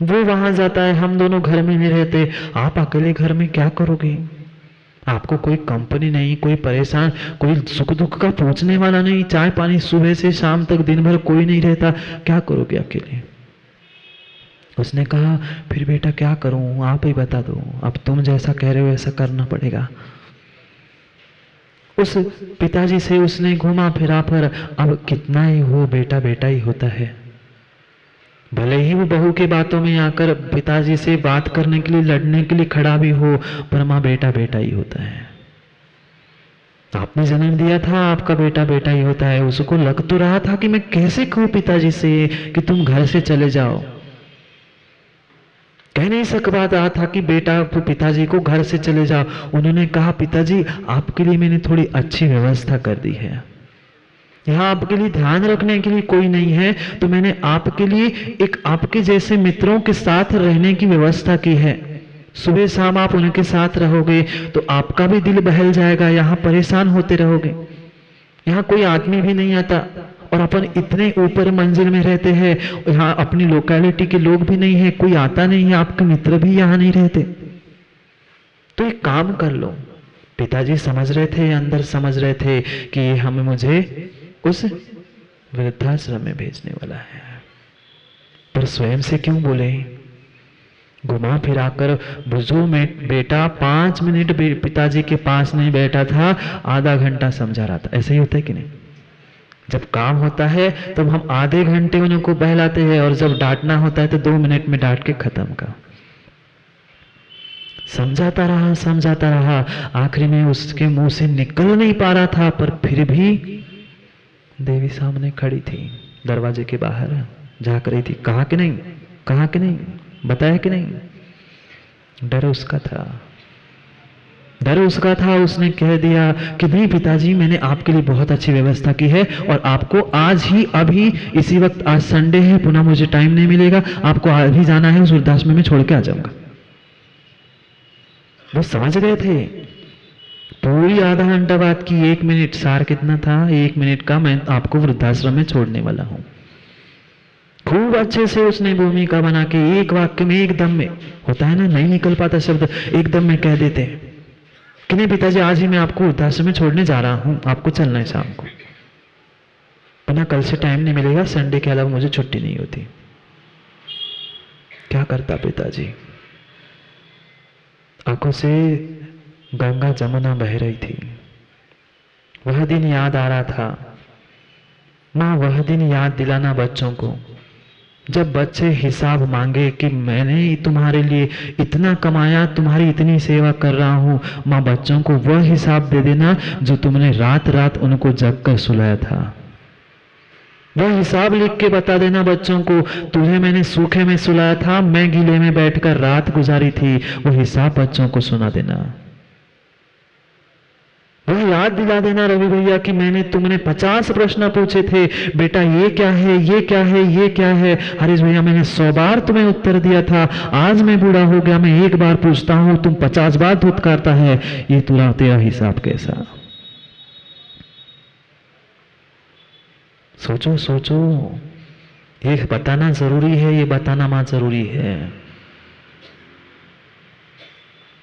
वो वहां जाता है, हम दोनों घर में नहीं रहते। आप अकेले घर में क्या करोगे? आपको कोई कंपनी नहीं, कोई परेशान, कोई सुख दुख का पूछने वाला नहीं, चाय पानी सुबह से शाम तक दिन भर कोई नहीं रहता, क्या करोगे अकेले? उसने कहा फिर बेटा क्या करूं, आप ही बता दो, अब तुम जैसा कह रहे हो ऐसा करना पड़ेगा। उस पिताजी से उसने घूमा फिरा, पर अब कितना ही हो, बेटा बेटा ही होता है। भले ही वो बहू के बातों में आकर पिताजी से बात करने के लिए, लड़ने के लिए खड़ा भी हो, पर माँ बेटा बेटा ही होता है। आपने जन्म दिया था, आपका बेटा बेटा ही होता है। उसको लग तो रहा था कि मैं कैसे कहूं पिताजी से कि तुम घर से चले जाओ, कह नहीं सक रहा था कि बेटा पिताजी को घर से चले जाओ। उन्होंने कहा पिताजी आपके लिए मैंने थोड़ी अच्छी व्यवस्था कर दी है, यहाँ आपके लिए ध्यान रखने के लिए कोई नहीं है, तो मैंने आपके लिए एक आपके जैसे मित्रों के साथ रहने की व्यवस्था की है। सुबह शाम आप उनके साथ रहोगे तो आपका भी दिल बहल जाएगा, यहाँ परेशान होते रहोगे। यहाँ कोई आदमी भी नहीं आता, और अपन इतने ऊपर मंजिल में रहते हैं, यहाँ अपनी लोकेलिटी के लोग भी नहीं है, कोई आता नहीं है, आपके मित्र भी यहाँ नहीं रहते। तो एक काम कर लो। पिताजी समझ रहे थे, अंदर समझ रहे थे कि हमें मुझे उस वृद्धाश्रम में भेजने वाला है, पर स्वयं से क्यों बोले? घुमा फिराकर बुझो में बेटा 5 मिनट पिताजी के पास नहीं बैठा था, आधा घंटा समझा रहा था। ऐसे ही होता है कि नहीं? जब काम होता है तब हम आधे घंटे उनको बहलाते हैं, और जब डांटना होता है तो 2 मिनट में डांट के खत्म का। समझाता रहा, आखिरी में उसके मुंह से निकल नहीं पा रहा था, पर फिर भी देवी सामने खड़ी थी, दरवाजे के बाहर झांक रही थी। कहा कि नहीं, बताया कि नहीं? डर उसका था। उसने कह दिया कि नहीं पिताजी, मैंने आपके लिए बहुत अच्छी व्यवस्था की है, और आपको आज ही अभी इसी वक्त, आज संडे है, पुनः मुझे टाइम नहीं मिलेगा, आपको आज ही जाना है, उस वृद्धाश्रम में छोड़ के आ जाऊंगा। वो समझ गए थे। पूरी आधा घंटा बात की, 1 मिनट, सार कितना था 1 मिनट का, मैं आपको वृद्धाश्रम में छोड़ने वाला हूं। खूब अच्छे से उसने भूमिका बना के एक वाक्य में, एकदम में, होता है ना नहीं निकल पाता शब्द, एकदम में कह देते हैं कि नहीं पिताजी आज ही मैं आपको वृद्धाश्रम में छोड़ने जा रहा हूं, आपको चलना है शाम को, वरना कल से टाइम नहीं मिलेगा, संडे के अलावा मुझे छुट्टी नहीं होती। क्या करता पिताजी? आंखों से गंगा जमुना बह रही थी। वह दिन याद आ रहा था। माँ वह दिन याद दिलाना बच्चों को, जब बच्चे हिसाब मांगे कि मैंने तुम्हारे लिए इतना कमाया, तुम्हारी इतनी सेवा कर रहा हूं, माँ बच्चों को वह हिसाब दे देना जो तुमने रात रात उनको जग कर सुलाया था। वह हिसाब लिख के बता देना बच्चों को, तुझे मैंने सूखे में सुलाया था, मैं गीले में बैठकर रात गुजारी थी, वो हिसाब बच्चों को सुना देना। वह याद दिला देना रवि भैया कि मैंने तुमने 50 प्रश्न पूछे थे, बेटा ये क्या है, ये क्या है, ये क्या है। हरीश भैया मैंने 100 बार तुम्हें उत्तर दिया था, आज मैं बूढ़ा हो गया, मैं एक बार पूछता हूं, तुम 50 बार धुतकारता है, ये तेरा हिसाब कैसा? सोचो सोचो, ये बताना जरूरी है, ये बताना मां जरूरी है।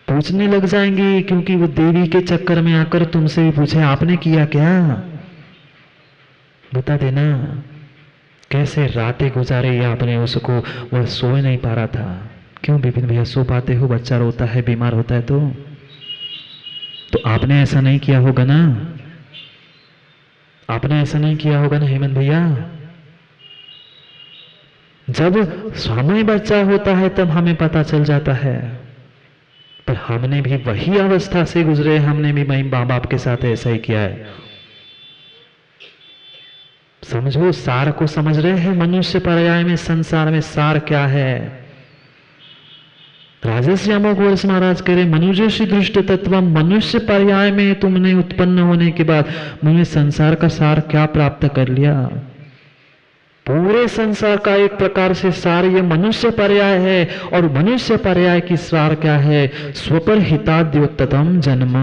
पूछने लग जाएंगी, क्योंकि वो देवी के चक्कर में आकर तुमसे भी पूछे आपने किया क्या, बता देना। कैसे रातें गुजारे आपने उसको, वह सो नहीं पा रहा था। क्यों विपिन भैया, सो पाते हो? बच्चा रोता है, बीमार होता है तो आपने ऐसा नहीं किया होगा ना, आपने ऐसा नहीं किया होगा ना हेमंत भैया। जब समय बच्चा होता है तब हमें पता चल जाता है, पर हमने भी वही अवस्था से गुजरे, हमने भी माँ बाप के साथ ऐसा ही किया है। समझो, सार को समझ रहे हैं? मनुष्य पर्याय में, संसार में सार क्या है? राजर्षि अमोघ वर्ष महाराज कह रहे, मनुष्य दृष्ट तत्व, मनुष्य पर्याय में तुमने उत्पन्न होने के बाद मुझे संसार का सार क्या प्राप्त कर लिया? पूरे संसार का एक प्रकार से सार ये मनुष्य पर्याय है, और मनुष्य पर्याय की सार क्या है? स्वपर हिताद्योततम जन्म।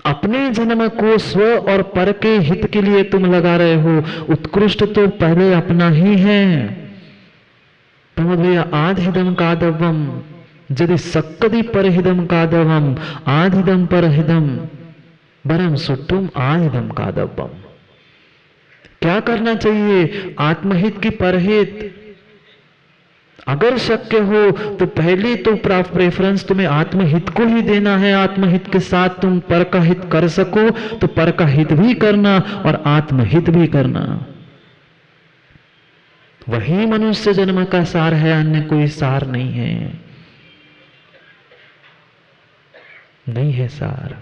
अपने जन्म को स्व और पर के हित के लिए तुम लगा रहे हो। उत्कृष्ट तो पहले अपना ही है। प्रमोद भैया आधिदम कादवम यदि सक्कदि परहिदम कादवम आधिदम परहिदम बरम सुट्टुम आधिदम कादवम। क्या करना चाहिए? आत्महित की परहित। अगर शक्य हो तो पहले तो प्रेफरेंस तुम्हें आत्महित को ही देना है। आत्महित के साथ तुम पर का हित कर सको तो पर का हित भी करना और आत्महित भी करना। वही मनुष्य जन्म का सार है, अन्य कोई सार नहीं है। नहीं है सार।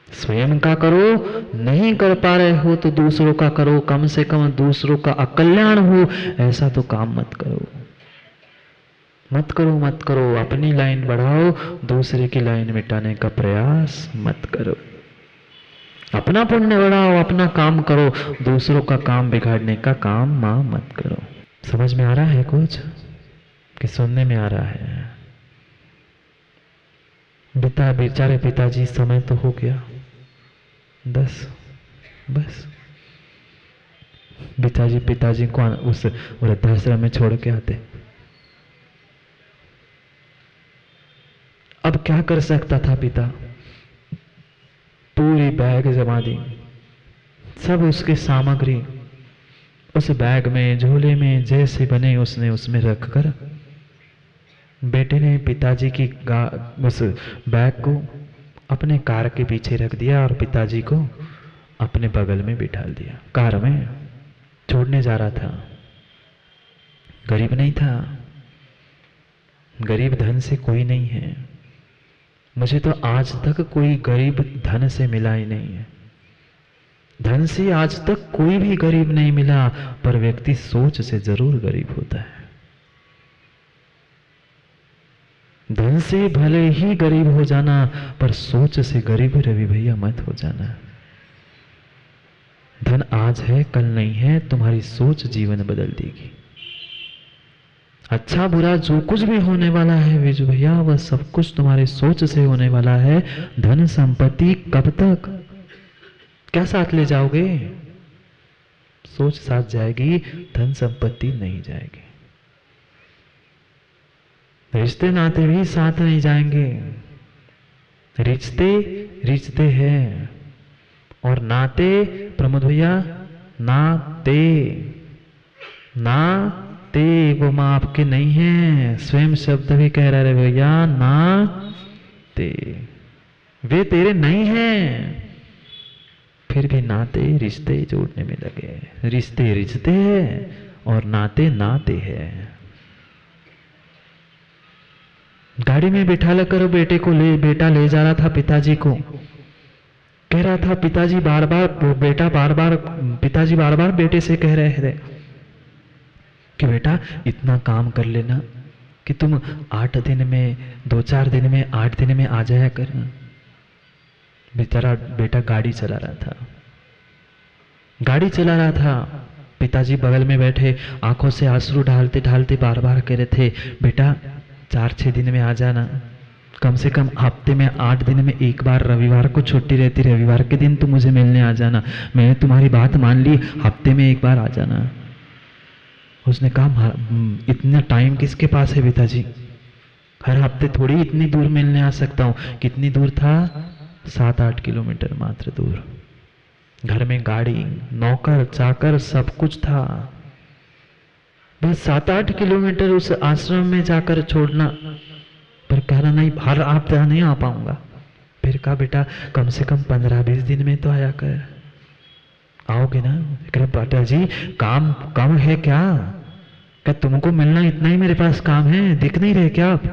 स्वयं का करो, नहीं कर पा रहे हो तो दूसरों का करो। कम से कम दूसरों का अकल्याण हो ऐसा तो काम मत करो। मत करो, मत करो। अपनी लाइन बढ़ाओ, दूसरे की लाइन मिटाने का प्रयास मत करो। अपना पुण्य बढ़ाओ, अपना काम करो, दूसरों का काम बिगाड़ने का काम मत करो। समझ में आ रहा है कुछ कि सुनने में आ रहा है? बेचारे पिताजी, समय तो हो गया 10। बस पिताजी को उस वृद्धाश्रम में छोड़ के आते। अब क्या कर सकता था पिता? पूरी बैग जमा दी, सब उसकी सामग्री उस बैग में, झोले में जैसे बने उसने उसमें रखकर बेटे ने पिताजी की उस बैग को अपने कार के पीछे रख दिया और पिताजी को अपने बगल में बिठा दिया। कार में छोड़ने जा रहा था। गरीब नहीं था, गरीब धन से कोई नहीं है। मुझे तो आज तक कोई गरीब धन से मिला ही नहीं है। धन से आज तक कोई भी गरीब नहीं मिला, पर व्यक्ति सोच से जरूर गरीब होता है। धन से भले ही गरीब हो जाना, पर सोच से गरीब रवि भैया मत हो जाना। धन आज है कल नहीं है, तुम्हारी सोच जीवन बदल देगी। अच्छा बुरा जो कुछ भी होने वाला है विजय भैया, वह सब कुछ तुम्हारे सोच से होने वाला है। धन संपत्ति कब तक? क्या साथ ले जाओगे? सोच साथ जाएगी, धन संपत्ति नहीं जाएगी। रिश्ते नाते भी साथ नहीं जाएंगे। रिश्ते रिश्ते हैं और नाते प्रमोद भैया, नाते वो मां आपके नहीं है। स्वयं शब्द भी कह रहा है भैया, नाते वे तेरे नहीं हैं। फिर भी नाते रिश्ते जोड़ने में लगे। रिश्ते रिश्ते हैं और नाते नाते हैं। गाड़ी में बिठा लेकर बेटा ले जा रहा था पिताजी को। कह रहा था पिताजी बार बार बेटे से कह रहे थे कि बेटा इतना काम कर लेना कि तुम 8 दिन में 2-4 दिन में 8 दिन में आ जाया करना। बेचारा बेटा गाड़ी चला रहा था। पिताजी बगल में बैठे आंखों से आंसू ढालते ढालते बार बार कह रहे थे, बेटा 4-6 दिन में आ जाना। कम से कम हफ्ते में 8 दिन में एक बार रविवार को छुट्टी रहती, रविवार के दिन तुम मुझे मिलने आ जाना। मैंने तुम्हारी बात मान ली, हफ्ते में एक बार आ जाना। उसने कहा, इतना टाइम किसके पास है पिताजी? हर हफ्ते थोड़ी इतनी दूर मिलने आ सकता हूँ। कितनी दूर था? 7-8 किलोमीटर मात्र दूर। घर में गाड़ी, नौकर चाकर सब कुछ था। बस 7-8 किलोमीटर उस आश्रम में जाकर छोड़ना। पर कह रहा नहीं, हर हफ्ते नहीं आ पाऊंगा। फिर कहा बेटा कम से कम 15-20 दिन में तो आया कर। आओगे ना? बेटा जी काम कम है क्या तुमको मिलना इतना ही मेरे पास काम है? दिख नहीं रहे क्या आप?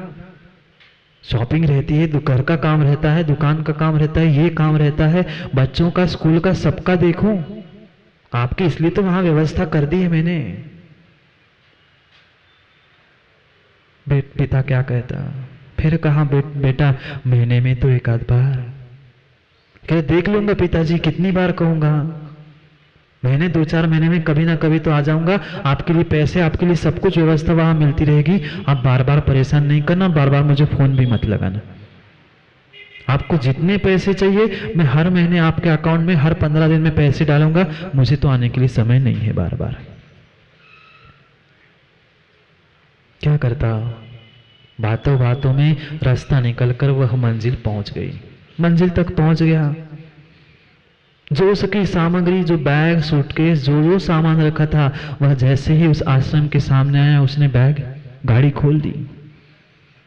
शॉपिंग रहती है, घर का काम रहता है, दुकान का काम रहता है, ये काम रहता है, बच्चों का, स्कूल का, सबका देखूं आपकी, इसलिए तो वहां व्यवस्था कर दी है मैंने। पिता क्या कहता? फिर कहा बेटा महीने में तो 1-आध बार। कह देख लूंगा पिताजी, कितनी बार कहूंगा? महीने 2-4 महीने में कभी ना कभी तो आ जाऊंगा। आपके लिए पैसे, आपके लिए सब कुछ व्यवस्था वहां मिलती रहेगी। आप बार बार परेशान नहीं करना, बार बार मुझे फोन भी मत लगाना। आपको जितने पैसे चाहिए मैं हर महीने आपके अकाउंट में हर 15 दिन में पैसे डालूंगा। मुझे तो आने के लिए समय नहीं है बार बार। क्या करता, बातों बातों में रास्ता निकलकर वह मंजिल पहुंच गई। मंजिल तक पहुंच गया। जो उसकी सामग्री, जो बैग, सूटकेस, जो जो सामान रखा था, वह जैसे ही उस आश्रम के सामने आया, उसने बैग, गाड़ी खोल दी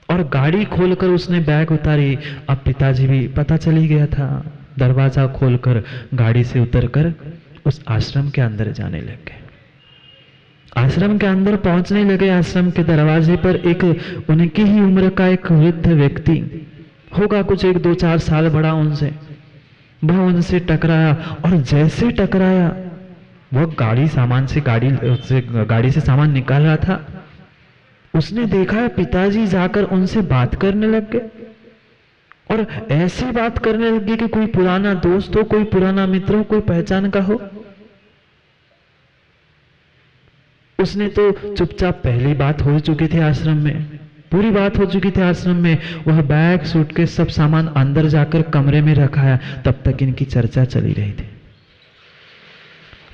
और गाड़ी खोलकर उसने बैग उतारी। अब पिताजी भी पता चली गया था। दरवाजा खोलकर गाड़ी से उतरकर उस आश्रम के अंदर जाने लग गए। आश्रम के अंदर पहुंचने लगे। आश्रम के दरवाजे पर एक उनकी ही उम्र का एक वृद्ध व्यक्ति होगा, कुछ 1-2-4 साल बड़ा उनसे, वह उनसे टकराया और जैसे टकराया, वह गाड़ी से सामान निकाल रहा था। उसने देखा पिताजी जाकर उनसे बात करने लग गए और ऐसी बात करने लगे कि कोई पुराना दोस्त हो, कोई पुराना मित्र हो, कोई पहचान का हो। उसने तो चुपचाप, पहली बात हो चुकी थी आश्रम में, पूरी बात हो चुकी थी आश्रम में। वह बैग, सूटकेस, सब सामान अंदर जाकर कमरे में रखा है। तब तक इनकी चर्चा चली रही थी।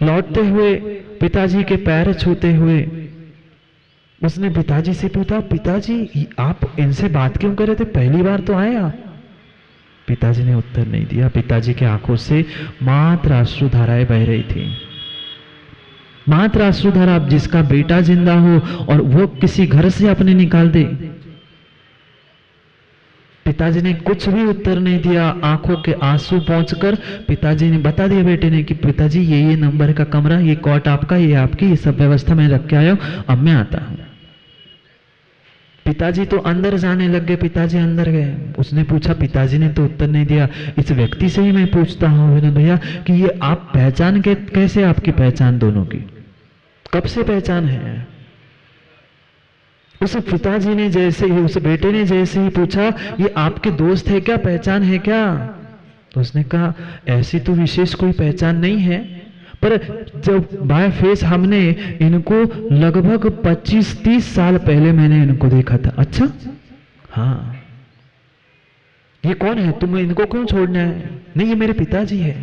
लौटते हुए पिताजी के पैर छूते हुए उसने पिताजी से पूछा, पिताजी आप इनसे बात क्यों कर रहे थे, पहली बार तो आए आप? पिताजी ने उत्तर नहीं दिया। पिताजी की आंखों से मात्र अश्रुधाराएं बह रही थी, मात्र अश्रुधारा। जिसका बेटा जिंदा हो और वो किसी घर से अपने निकाल दे। पिताजी ने कुछ भी उत्तर नहीं दिया। आंखों के आंसू पहुंचकर पिताजी ने बता दिया बेटे ने कि पिताजी ये नंबर का कमरा, ये कॉट आपका, ये आपकी, ये सब व्यवस्था मैं रख के आया हूं, अब मैं आता हूं। पिताजी तो अंदर जाने लग गए। पिताजी अंदर गए। उसने पूछा, पिताजी ने तो उत्तर नहीं दिया। इस व्यक्ति से ही मैं पूछता हूं विनोद भैया कि ये आप पहचान के, कैसे आपकी पहचान दोनों की, कब से पहचान है? उस पिताजी ने जैसे ही, उस बेटे ने जैसे ही पूछा, ये आपके दोस्त है क्या, पहचान है क्या? तो उसने कहा, ऐसी तो विशेष कोई पहचान नहीं है, पर जब बाय फेस हमने इनको लगभग 25-30 साल पहले मैंने इनको देखा था। अच्छा, हाँ। ये कौन है, तुम इनको क्यों छोड़ना है? नहीं, ये मेरे पिताजी है,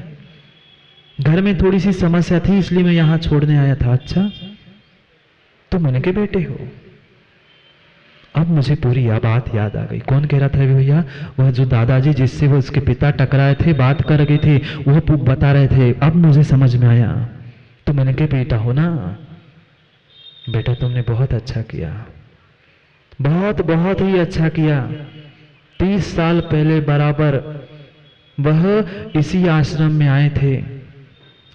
घर में थोड़ी सी समस्या थी इसलिए मैं यहां छोड़ने आया था। अच्छा, तुम उनके बेटे हो? अब मुझे पूरी यह बात याद आ गई। कौन कह रहा था भैया? वह जो दादाजी जिससे वो उसके पिता टकराए थे, बात कर रहे थे, वो बता रहे थे। अब मुझे समझ में आया, तुम इनके बेटा हो ना? बेटा तुमने बहुत अच्छा किया, बहुत बहुत ही अच्छा किया। 30 साल पहले बराबर वह इसी आश्रम में आए थे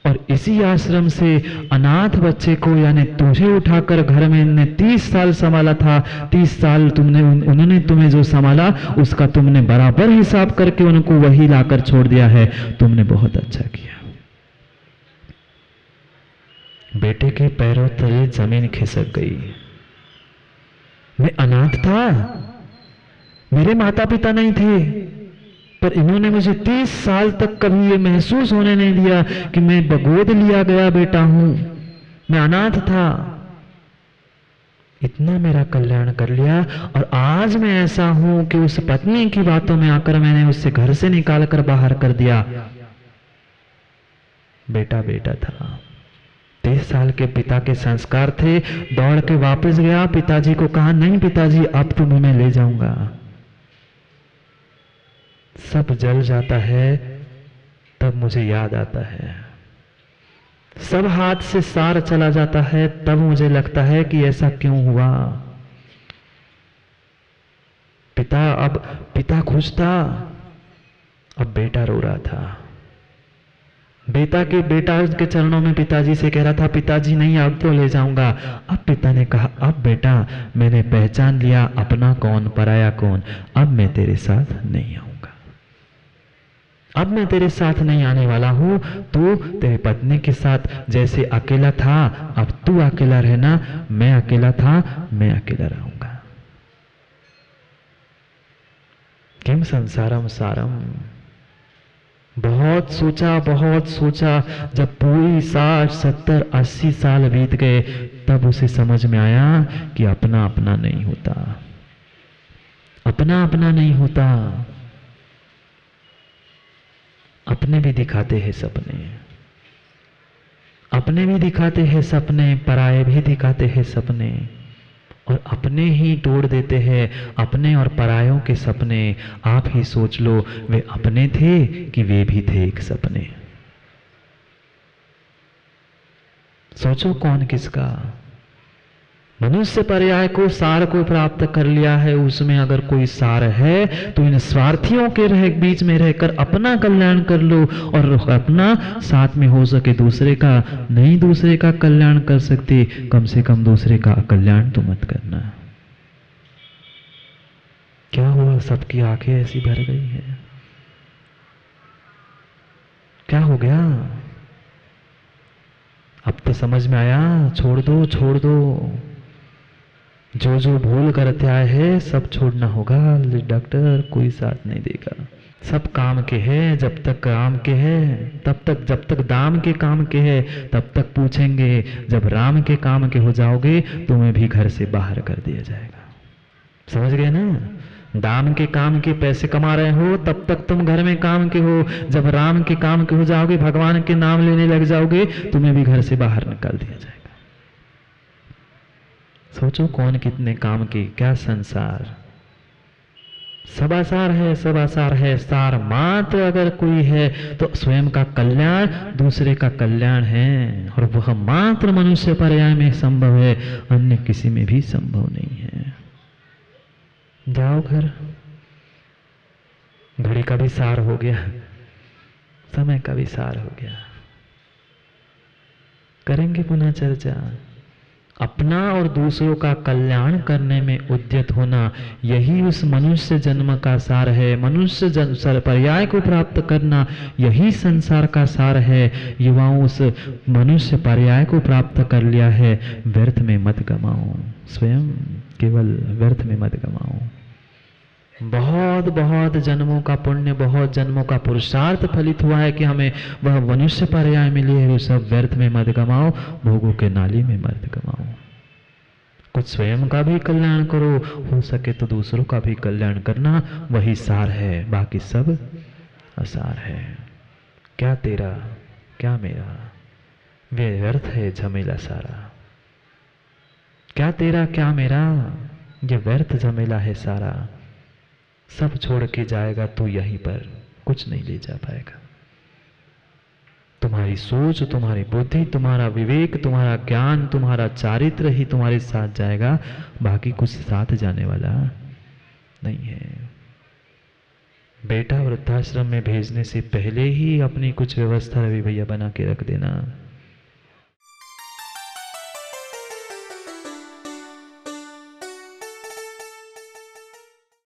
और इसी आश्रम से अनाथ बच्चे को, यानी तुझे उठाकर घर में इनने 30 साल संभाला था। 30 साल उन्होंने तुम्हें जो संभाला उसका तुमने बराबर हिसाब करके उनको वही लाकर छोड़ दिया है। तुमने बहुत अच्छा किया। बेटे के पैरों तले जमीन खिसक गई। मैं अनाथ था, मेरे माता पिता नहीं थे, पर इन्होंने मुझे 30 साल तक कभी ये महसूस होने नहीं दिया कि मैं बगोद लिया गया बेटा हूं, मैं अनाथ था। इतना मेरा कल्याण कर लिया और आज मैं ऐसा हूं कि उस पत्नी की बातों में आकर मैंने उससे घर से निकालकर बाहर कर दिया। बेटा बेटा था। 30 साल के पिता के संस्कार थे। दौड़ के वापस गया, पिताजी को कहा, नहीं पिताजी अब तुम्हें मैं ले जाऊंगा। सब जल जाता है तब मुझे याद आता है, सब हाथ से सार चला जाता है तब मुझे लगता है कि ऐसा क्यों हुआ। पिता खुश था, अब बेटा रो रहा था। बेटा के चरणों में पिताजी से कह रहा था, पिताजी नहीं अब तो ले जाऊंगा। अब पिता ने कहा, अब बेटा मैंने पहचान लिया अपना कौन पराया कौन, अब मैं तेरे साथ नहीं आऊंगा, अब मैं तेरे साथ नहीं आने वाला हूं। तू तेरी पत्नी के साथ जैसे अकेला था अब तू अकेला रहना, मैं अकेला था मैं अकेला रहूंगा। किम संसारम सारम। बहुत सोचा, जब पूरी 60, 70, 80 साल बीत गए तब उसे समझ में आया कि अपना अपना नहीं होता, अपना अपना नहीं होता। अपने भी दिखाते हैं सपने, अपने भी दिखाते हैं सपने, पराये भी दिखाते हैं सपने। और अपने ही तोड़ देते हैं, अपने और परायों के सपने। आप ही सोच लो, वे अपने थे कि वे भी थे एक सपने। सोचो कौन किसका। मनुष्य पर्याय को, सार को प्राप्त कर लिया है, उसमें अगर कोई सार है तो इन स्वार्थियों के बीच में रहकर अपना कल्याण कर लो, और अपना साथ में हो सके दूसरे का, नहीं दूसरे का कल्याण कर सकते, कम से कम दूसरे का कल्याण तो मत करना। क्या हुआ, सबकी आंखें ऐसी भर गई हैं? क्या हो गया? अब तो समझ में आया? छोड़ दो, छोड़ दो। जो जो भूल करते आए हैं सब छोड़ना होगा। डॉक्टर कोई साथ नहीं देगा। सब काम के हैं, जब तक काम के हैं तब तक, जब तक दाम के काम के हैं तब तक पूछेंगे, जब राम के काम के हो जाओगे तुम्हें भी घर से बाहर कर दिया जाएगा। समझ गए ना? दाम के काम के पैसे कमा रहे हो तब तक तुम घर में काम के हो, जब राम के काम के हो जाओगे, भगवान के नाम लेने लग जाओगे, तुम्हें भी घर से बाहर निकाल दिया जाएगा। सोचो कौन कितने काम की, क्या संसार। सब आसार है, सब आसार है। सार मात्र अगर कोई है तो स्वयं का कल्याण, दूसरे का कल्याण है, और वह मात्र मनुष्य पर्याय में संभव है, अन्य किसी में भी संभव नहीं है। जाओ घर। घड़ी का भी सार हो गया, समय का भी सार हो गया। करेंगे पुनः चर्चा। अपना और दूसरों का कल्याण करने में उद्यत होना, यही उस मनुष्य जन्म का सार है। मनुष्य जन्म पर्याय को प्राप्त करना, यही संसार का सार है। युवाओं, उस मनुष्य पर्याय को प्राप्त कर लिया है, व्यर्थ में मत गमाओ, स्वयं केवल व्यर्थ में मत गमाओ। बहुत बहुत जन्मों का पुण्य, बहुत जन्मों का पुरुषार्थ फलित हुआ है कि हमें वह मनुष्य पर्याय मिली है। वो सब व्यर्थ में मत गमाओ, भोगों के नाली में मत गमाओ। कुछ स्वयं का भी कल्याण करो, हो सके तो दूसरों का भी कल्याण करना, वही सार है, बाकी सब असार है। क्या तेरा क्या मेरा, वे व्यर्थ है झमेला सारा। क्या तेरा क्या मेरा, ये व्यर्थ झमेला है सारा। सब छोड़ के जाएगा तो यहीं पर, कुछ नहीं ले जा पाएगा। तुम्हारी सोच, तुम्हारी बुद्धि, तुम्हारा विवेक, तुम्हारा ज्ञान, तुम्हारा चारित्र ही तुम्हारे साथ जाएगा, बाकी कुछ साथ जाने वाला नहीं है। बेटा वृद्धाश्रम में भेजने से पहले ही अपनी कुछ व्यवस्था रवि भैया बना के रख देना।